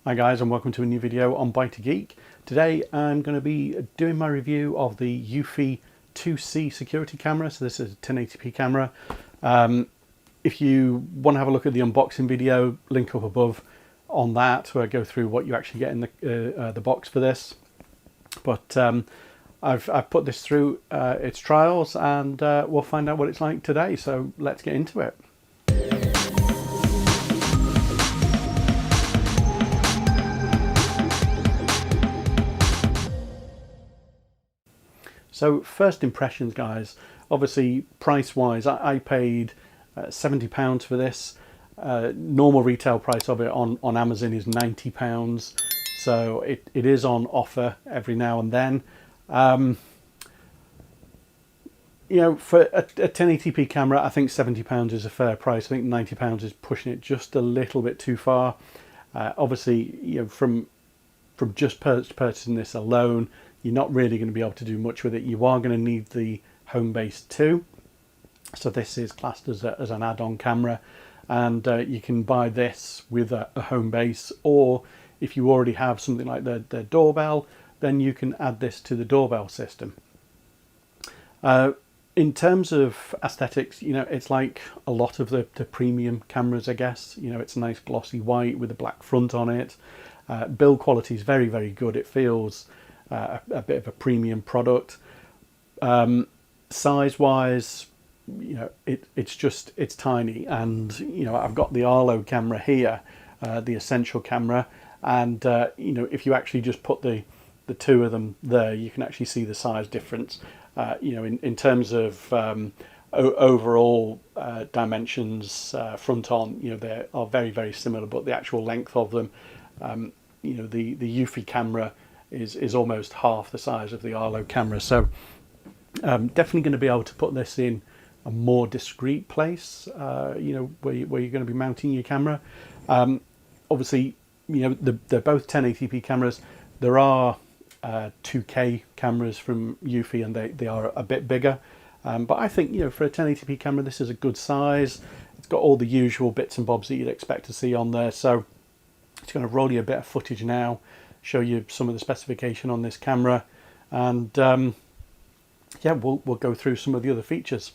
Hi guys, and welcome to a new video on Bite a Geek. Today I'm going to be doing my review of the Eufy 2C security camera. So this is a 1080p camera. If you want to have a look at the unboxing video, link up above on that, where I go through what you actually get in the box for this. But I've put this through its trials, and we'll find out what it's like today. So let's get into it. So first impressions, guys. Obviously, price-wise, I paid £70 for this. Normal retail price of it on Amazon is £90. So it is on offer every now and then. You know, for a 1080p camera, I think £70 is a fair price. I think £90 is pushing it just a little bit too far. Obviously, you know, from just purchasing this alone, you're not really going to be able to do much with it. You are going to need the home base too. So this is classed as an add-on camera, and you can buy this with a home base, or if you already have something like the doorbell, then you can add this to the doorbell system. In terms of aesthetics, you know, it's like a lot of the premium cameras, I guess. You know, it's a nice glossy white with a black front on it. Build quality is very, very good. It feels a bit of a premium product. Size-wise, you know, it's tiny, and you know, I've got the Arlo camera here, the Essential camera, and you know, if you actually just put the two of them there, you can actually see the size difference. You know, in terms of overall dimensions, front on, you know, they are very, very similar, but the actual length of them, you know, the Eufy camera is almost half the size of the Arlo camera. So definitely going to be able to put this in a more discreet place, you know, where you're going to be mounting your camera. Obviously, you know, they're both 1080p cameras. There are 2K cameras from Eufy, and they are a bit bigger. But I think, you know, for a 1080p camera, this is a good size. It's got all the usual bits and bobs that you'd expect to see on there. So it's going to roll you a bit of footage now, show you some of the specification on this camera, and yeah, we'll go through some of the other features.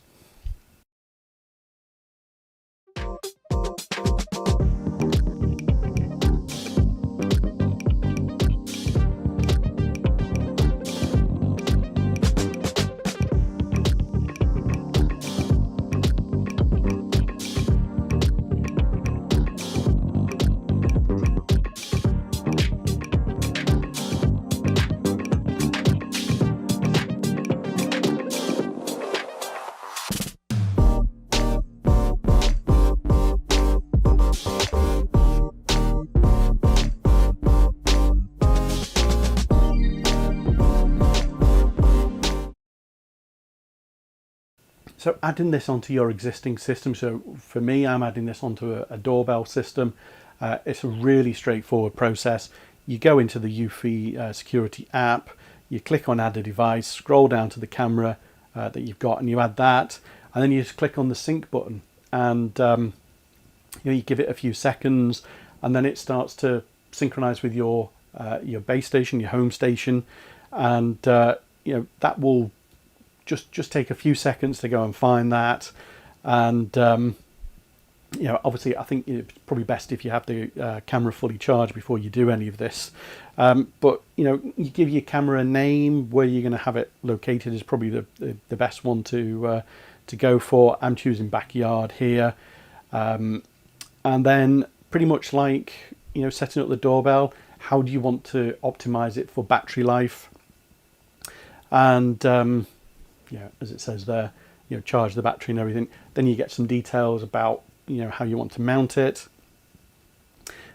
So adding this onto your existing system, so for me, I'm adding this onto a doorbell system. It's a really straightforward process. You go into the Eufy security app, you click on add a device, scroll down to the camera that you've got, and you add that, and then you just click on the sync button, and you know, you give it a few seconds, and then it starts to synchronize with your base station, your home station, and you know, that will just take a few seconds to go and find that. And you know, obviously, I think it's probably best if you have the camera fully charged before you do any of this. But you know, you give your camera a name. Where you're going to have it located is probably the best one to go for. I'm choosing backyard here, and then pretty much like, you know, setting up the doorbell, how do you want to optimize it for battery life? And yeah, as it says there, you know, charge the battery and everything. Then you get some details about, you know, how you want to mount it,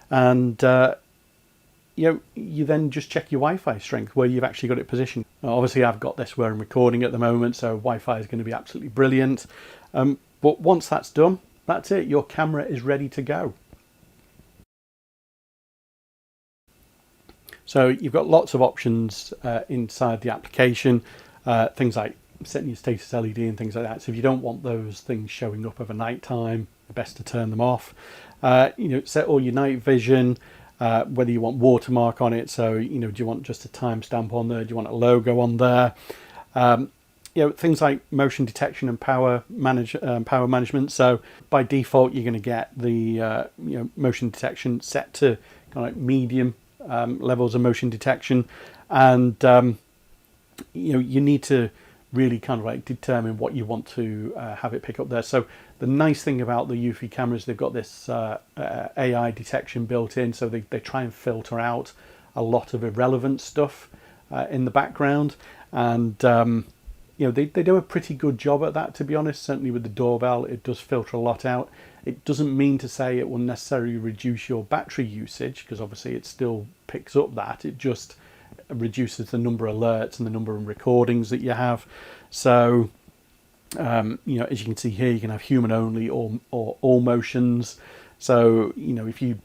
and you know, you then just check your Wi-Fi strength, where you've actually got it positioned. Now, obviously, I've got this where I'm recording at the moment, so Wi-Fi is going to be absolutely brilliant. But once that's done, that's it. Your camera is ready to go. So you've got lots of options inside the application, things like setting your status LED and things like that. So if you don't want those things showing up over night time, best to turn them off. You know, set all your night vision, whether you want watermark on it. So, you know, do you want just a timestamp on there? Do you want a logo on there? You know, things like motion detection and power management. So by default, you're going to get the you know, motion detection set to kind of like medium levels of motion detection, and you know, you need to really kind of like determine what you want to have it pick up there. So the nice thing about the Eufy cameras, they've got this AI detection built in, so they try and filter out a lot of irrelevant stuff in the background, and you know, they do a pretty good job at that, to be honest. Certainly with the doorbell, it does filter a lot out. It doesn't mean to say it will necessarily reduce your battery usage, because obviously it still picks up that. It just reduces the number of alerts and the number of recordings that you have. So, you know, as you can see here, you can have human only or all motions. So, you know, if you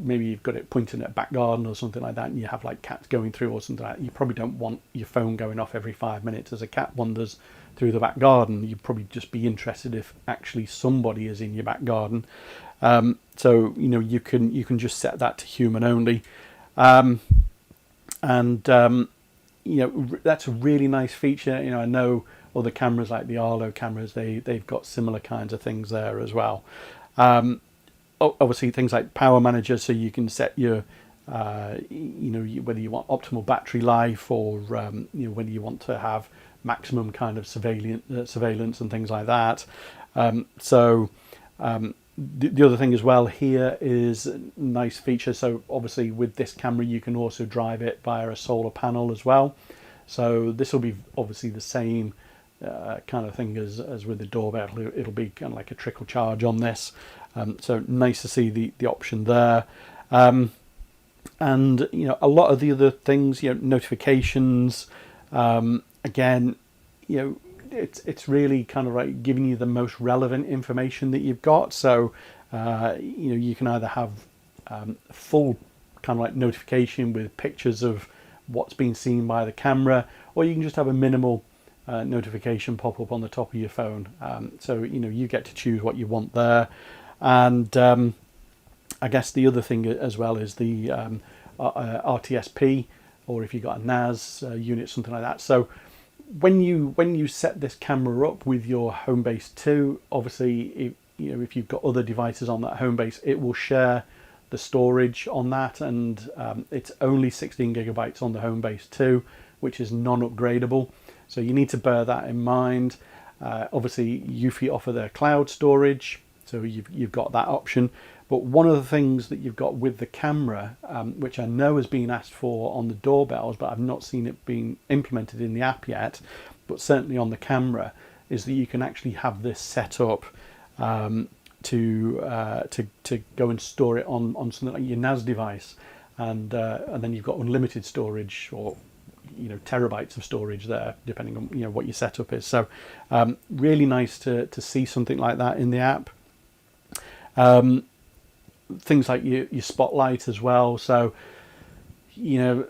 maybe you've got it pointing at a back garden or something like that, and you have like cats going through or something like that, you probably don't want your phone going off every 5 minutes as a cat wanders through the back garden. You'd probably just be interested if actually somebody is in your back garden. So, you know, you can just set that to human only. You know, that's a really nice feature. You know, I know other cameras like the Arlo cameras, they've got similar kinds of things there as well. Obviously things like power manager, so you can set your you know, whether you want optimal battery life, or you know, whether you want to have maximum kind of surveillance and things like that. The other thing as well here is a nice feature. So obviously with this camera, you can also drive it via a solar panel as well. So this will be obviously the same kind of thing as with the doorbell. It'll be kind of like a trickle charge on this. So nice to see the option there. And you know, a lot of the other things, you know, notifications, again, you know, it's really kind of like giving you the most relevant information that you've got. So you know, you can either have full kind of like notification with pictures of what's being seen by the camera, or you can just have a minimal notification pop up on the top of your phone. So, you know, you get to choose what you want there. And I guess the other thing as well is the RTSP, or if you've got a NAS unit, something like that. So when you set this camera up with your Homebase 2, obviously, you know, if you've got other devices on that Homebase, it will share the storage on that, and it's only 16 gigabytes on the Homebase 2, which is non-upgradable. So you need to bear that in mind. Obviously, Eufy offer their cloud storage, so you've got that option. But one of the things that you've got with the camera, which I know has been asked for on the doorbells, but I've not seen it being implemented in the app yet, but certainly on the camera, is that you can actually have this set up to go and store it on something like your NAS device, and then you've got unlimited storage, or you know, terabytes of storage there, depending on, you know, what your setup is. So really nice to see something like that in the app. Things like your spotlight as well. So, you know,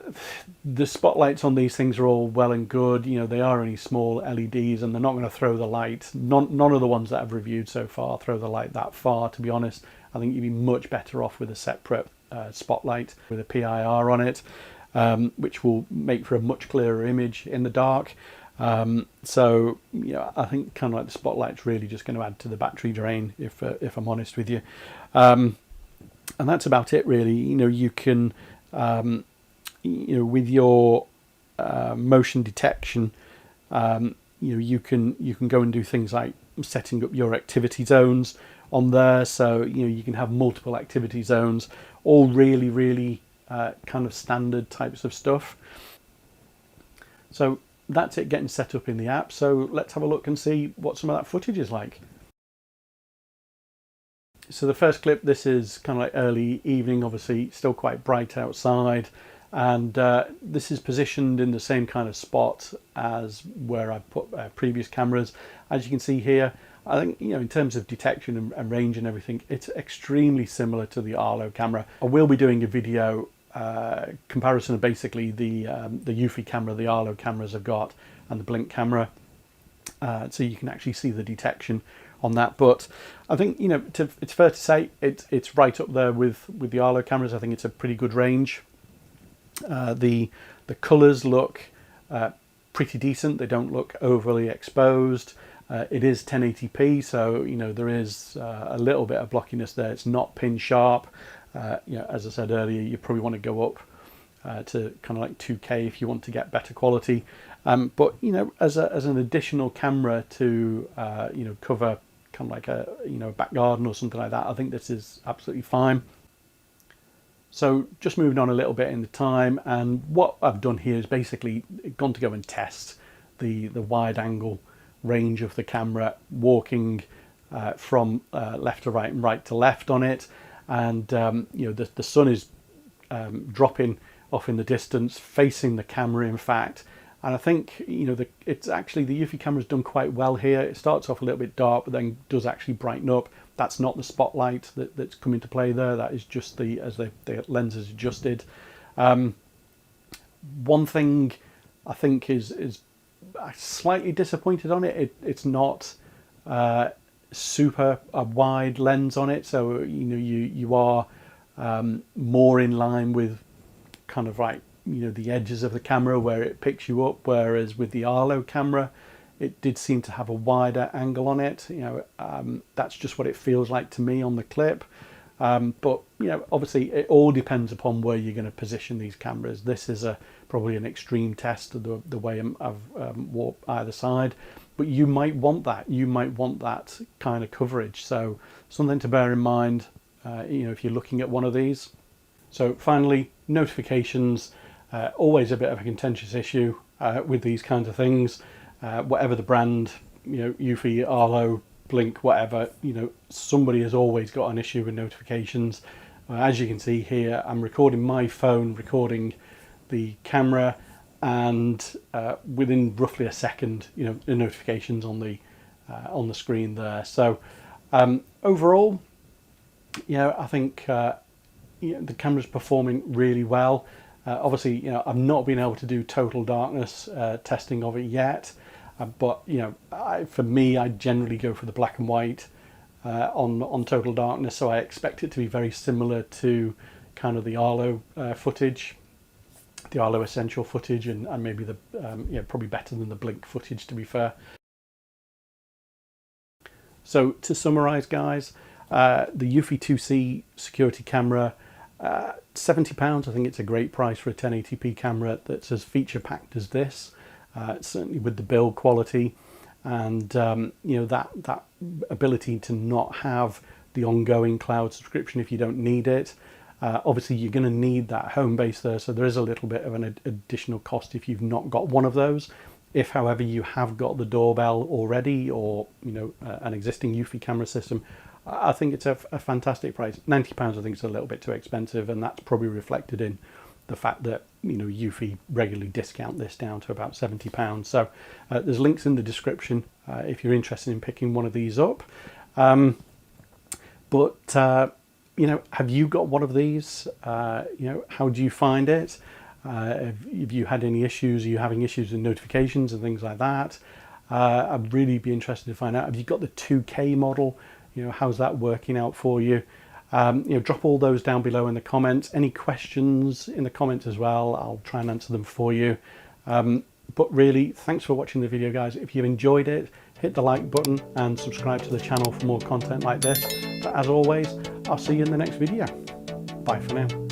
the spotlights on these things are all well and good. You know, they are only small LEDs, and they're not going to throw the light. None of the ones that I've reviewed so far throw the light that far, to be honest. I think you'd be much better off with a separate spotlight with a PIR on it, which will make for a much clearer image in the dark. So, you know, I think kind of like the spotlight's really just going to add to the battery drain, if I'm honest with you. And that's about it, really. You know, you can, you know, with your motion detection, you know, you can go and do things like setting up your activity zones on there. So, you know, you can have multiple activity zones, all really kind of standard types of stuff. So that's it, getting set up in the app. So let's have a look and see what some of that footage is like. So the first clip, this is kind of like early evening, obviously still quite bright outside, and this is positioned in the same kind of spot as where I put previous cameras. As you can see here, I think, you know, in terms of detection and range and everything, it's extremely similar to the Arlo camera. I will be doing a video comparison of basically the Eufy camera the Arlo cameras have got, and the Blink camera, so you can actually see the detection on that. But I think, you know, it's fair to say it's right up there with the Arlo cameras. I think it's a pretty good range. The colours look pretty decent. They don't look overly exposed. It is 1080p, so you know there is a little bit of blockiness there. It's not pin sharp. You know, as I said earlier, you probably want to go up to kind of like 2K if you want to get better quality. But you know, as an additional camera to you know, cover kind of like a, you know, back garden or something like that, I think this is absolutely fine. So just moving on a little bit in the time, and what I've done here is basically gone to go and test the wide angle range of the camera, walking from left to right and right to left on it. And you know, the sun is dropping off in the distance, facing the camera in fact. And I think, you know, it's actually, the Eufy camera's done quite well here. It starts off a little bit dark, but then does actually brighten up. That's not the spotlight that's come into play there. That is just as the lens is adjusted. One thing I think is slightly disappointed on it. It's not super wide lens on it, so you know you are more in line with kind of like, you know, the edges of the camera where it picks you up, whereas with the Arlo camera it did seem to have a wider angle on it. You know, that's just what it feels like to me on the clip. But you know, obviously it all depends upon where you're going to position these cameras. This is probably an extreme test of the way I've warped either side, but you might want that. You might want that kind of coverage. So something to bear in mind, you know, if you're looking at one of these. So finally, notifications, always a bit of a contentious issue with these kinds of things. Whatever the brand, you know, Eufy, Arlo, Blink, whatever, you know, somebody has always got an issue with notifications. As you can see here, I'm recording my phone, recording the camera, and within roughly a second, you know, the notifications on the screen there. So overall, you know, I think you know, the camera's performing really well. Obviously, you know, I've not been able to do total darkness testing of it yet, but you know, for me, I generally go for the black and white on total darkness, so I expect it to be very similar to kind of the Arlo footage, the Arlo Essential footage, and maybe the yeah, probably better than the Blink footage, to be fair. So to summarize, guys, the Eufy 2C security camera, £70. I think it's a great price for a 1080p camera that's as feature packed as this, certainly with the build quality, and you know, that ability to not have the ongoing cloud subscription if you don't need it. Obviously you're going to need that home base there, so there is a little bit of an additional cost if you've not got one of those. If however you have got the doorbell already, or you know, an existing Eufy camera system, I think it's a fantastic price. £90 I think is a little bit too expensive, and that's probably reflected in the fact that, you know, Eufy regularly discount this down to about £70. So there's links in the description if you're interested in picking one of these up. But you know, have you got one of these? You know, how do you find it? Have you had any issues? Are you having issues with notifications and things like that? I'd really be interested to find out. Have you got the 2K model? You know, how's that working out for you? You know, drop all those down below in the comments. Any questions in the comments as well, I'll try and answer them for you. But really, thanks for watching the video, guys. If you've enjoyed it, hit the like button and subscribe to the channel for more content like this. But as always, I'll see you in the next video. Bye for now.